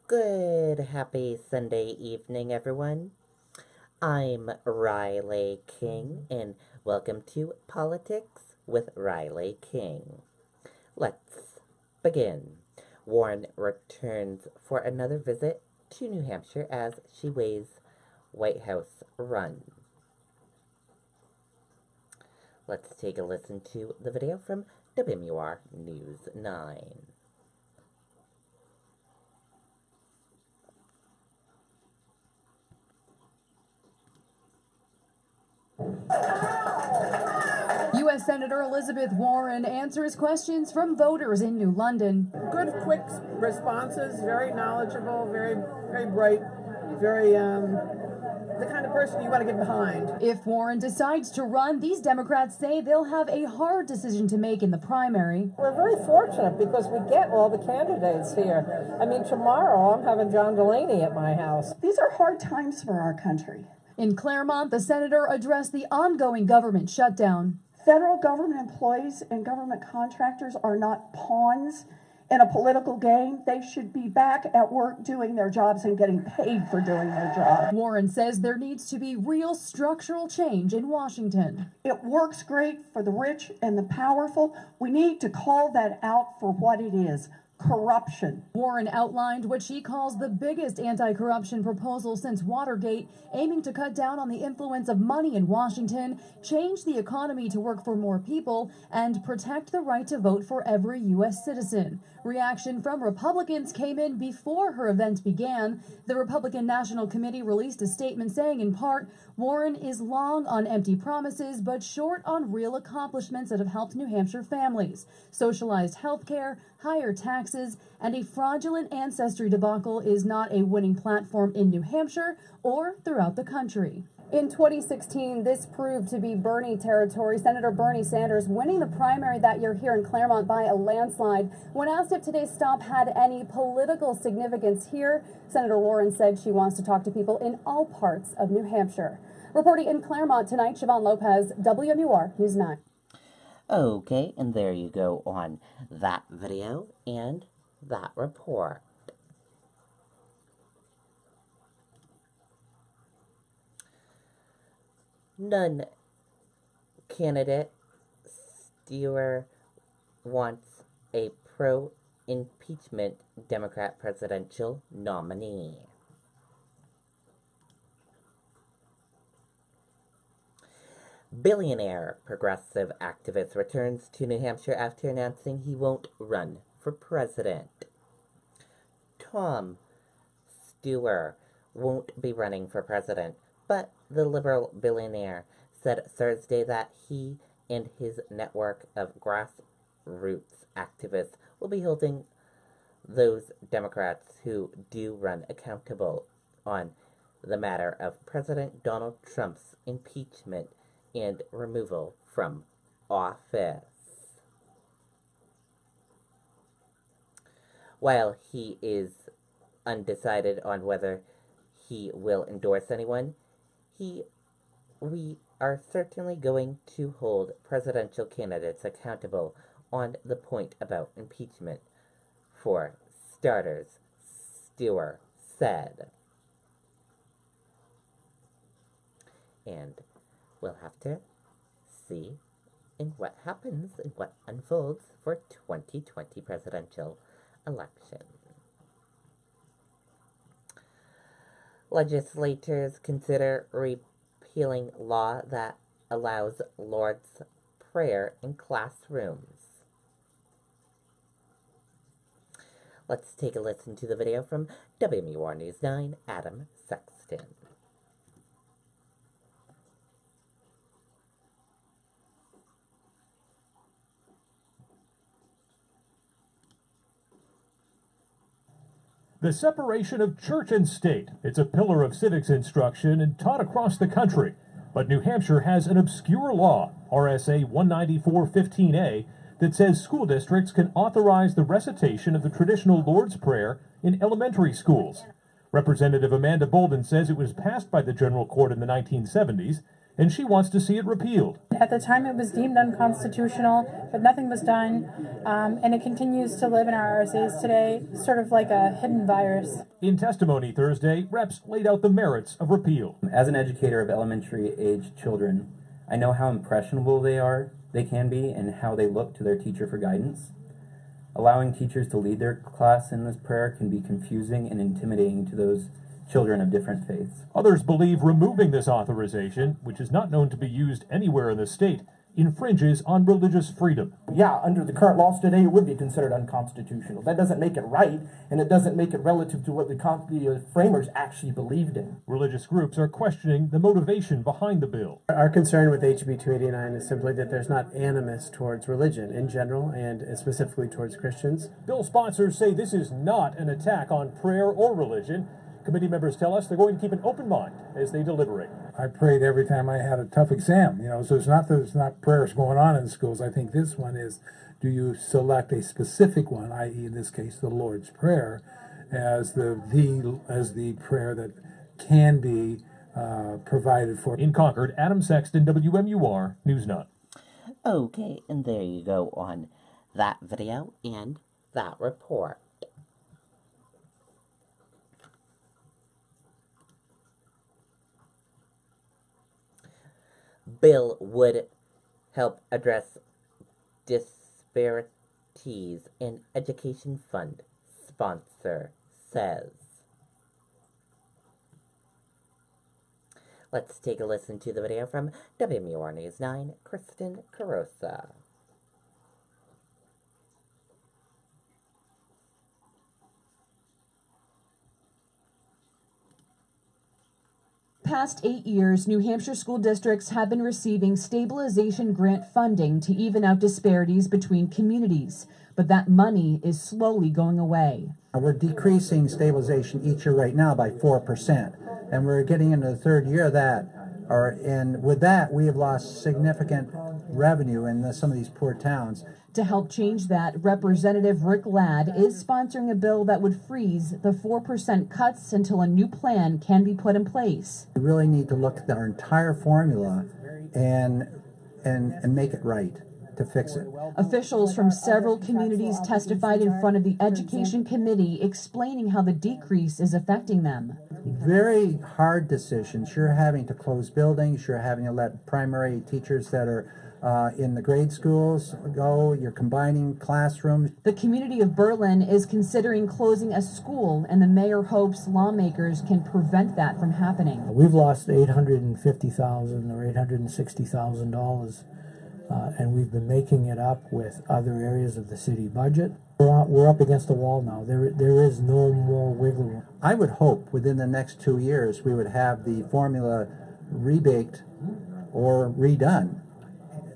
Good, happy Sunday evening, everyone. I'm Riley King, and welcome to Politics with Riley King. Let's begin. Warren returns for another visit to New Hampshire as she weighs White House run. Let's take a listen to the video from WMUR News 9. U.S. Senator Elizabeth Warren answers questions from voters in New London. Good, quick responses, very knowledgeable, very bright, very the kind of person you want to get behind. If Warren decides to run, these Democrats say they'll have a hard decision to make in the primary. We're very fortunate because we get all the candidates here. I mean, tomorrow I'm having John Delaney at my house. These are hard times for our country. In Claremont, the senator addressed the ongoing government shutdown. Federal government employees and government contractors are not pawns in a political game. They should be back at work doing their jobs and getting paid for doing their job. Warren says there needs to be real structural change in Washington. It works great for the rich and the powerful. We need to call that out for what it is. Corruption. Warren outlined what she calls the biggest anti-corruption proposal since Watergate, aiming to cut down on the influence of money in Washington, change the economy to work for more people, and protect the right to vote for every U.S. citizen. Reaction from Republicans came in before her event began. The Republican National Committee released a statement saying, in part, Warren is long on empty promises but short on real accomplishments that have helped New Hampshire families. Socialized health care, higher taxes, and a fraudulent ancestry debacle is not a winning platform in New Hampshire or throughout the country. In 2016, this proved to be Bernie territory. Senator Bernie Sanders winning the primary that year here in Claremont by a landslide. When asked if today's stop had any political significance here, Senator Warren said she wants to talk to people in all parts of New Hampshire. Reporting in Claremont tonight, Siobhan Lopez, WMUR News 9. Okay, and there you go on that video and that report. None candidate Steuer wants a pro-impeachment Democrat presidential nominee. Billionaire progressive activist returns to New Hampshire after announcing he won't run for president. Tom Steuer won't be running for president, but the liberal billionaire said Thursday that he and his network of grassroots activists will be holding those Democrats who do run accountable on the matter of President Donald Trump's impeachment and removal from office. While he is undecided on whether he will endorse anyone, we are certainly going to hold presidential candidates accountable on the point about impeachment. For starters, Steuer said. And we'll have to see in what happens and what unfolds for 2020 presidential election. Legislators consider repealing law that allows Lord's Prayer in classrooms. Let's take a listen to the video from WMUR News 9, Adam Sexton. The separation of church and state. It's a pillar of civics instruction and taught across the country. But New Hampshire has an obscure law, RSA 194-15A, that says school districts can authorize the recitation of the traditional Lord's Prayer in elementary schools. Representative Amanda Bolden says it was passed by the General Court in the 1970s. and she wants to see it repealed. At the time, it was deemed unconstitutional, but nothing was done, and it continues to live in our RSAs today, sort of like a hidden virus. In testimony Thursday, reps laid out the merits of repeal. As an educator of elementary-age children, I know how impressionable they can be, and how they look to their teacher for guidance. Allowing teachers to lead their class in this prayer can be confusing and intimidating to those children of different faiths. Others believe removing this authorization, which is not known to be used anywhere in the state, infringes on religious freedom. Yeah, under the current laws today, it would be considered unconstitutional. That doesn't make it right, and it doesn't make it relative to what the framers actually believed in. Religious groups are questioning the motivation behind the bill. Our concern with HB 289 is simply that there's not animus towards religion in general, and specifically towards Christians. Bill sponsors say this is not an attack on prayer or religion. Committee members tell us they're going to keep an open mind as they deliberate. I prayed every time I had a tough exam, so it's not that there's not prayers going on in schools. I think this one is, do you select a specific one, i.e. in this case the Lord's Prayer, as the prayer that can be provided for. In Concord, Adam Sexton, WMUR News 9. Okay, and there you go on that video and that report. Bill would help address disparities in education fund, sponsor says. Let's take a listen to the video from WMUR News 9, Kristen Carosa. Past 8 years, New Hampshire school districts have been receiving stabilization grant funding to even out disparities between communities, but that money is slowly going away. We're decreasing stabilization each year right now by 4%, and we're getting into the third year of that. And with that, we have lost significant revenue in some of these poor towns. To help change that, Representative Rick Ladd is sponsoring a bill that would freeze the 4% cuts until a new plan can be put in place. We really need to look at our entire formula and make it right to fix it. Officials from several communities testified in front of the Education Committee explaining how the decrease is affecting them. Very hard decisions. You're having to close buildings. You're having to let primary teachers that are in the grade schools go. You're combining classrooms. The community of Berlin is considering closing a school, and the mayor hopes lawmakers can prevent that from happening. We've lost $850,000 or $860,000, and we've been making it up with other areas of the city budget. We're up against the wall now. There is no more wiggle room. I would hope within the next 2 years we would have the formula rebaked or redone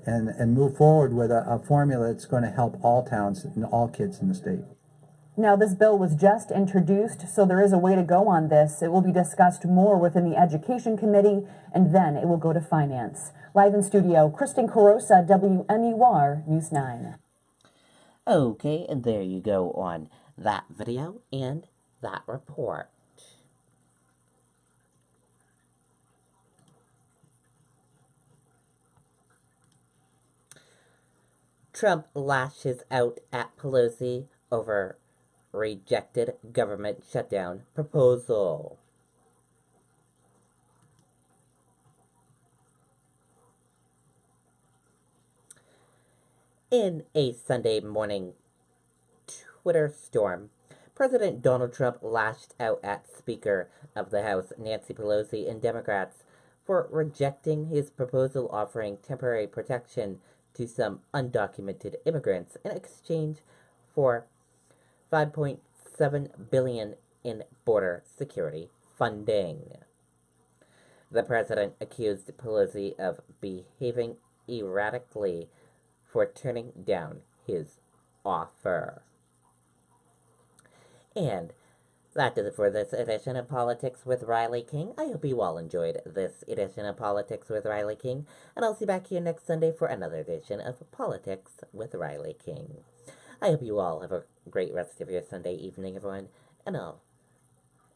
and move forward with a formula that's going to help all towns and all kids in the state. Now, this bill was just introduced, so there is a way to go on this. It will be discussed more within the Education Committee, and then it will go to Finance. Live in studio, Kristen Carosa, WMUR News 9. Okay, and there you go on that video and that report. Trump lashes out at Pelosi over rejected government shutdown proposal. In a Sunday morning Twitter storm, President Donald Trump lashed out at Speaker of the House Nancy Pelosi and Democrats for rejecting his proposal offering temporary protection to some undocumented immigrants in exchange for $5.7 billion in border security funding. The president accused Pelosi of behaving erratically for turning down his offer. And that does it for this edition of Politics with Riley King. I hope you all enjoyed this edition of Politics with Riley King, and I'll see you back here next Sunday for another edition of Politics with Riley King. I hope you all have a great rest of your Sunday evening, everyone, and I'll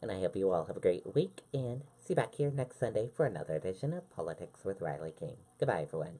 And I hope you all have a great week, and see you back here next Sunday for another edition of Politics with Riley King. Goodbye, everyone.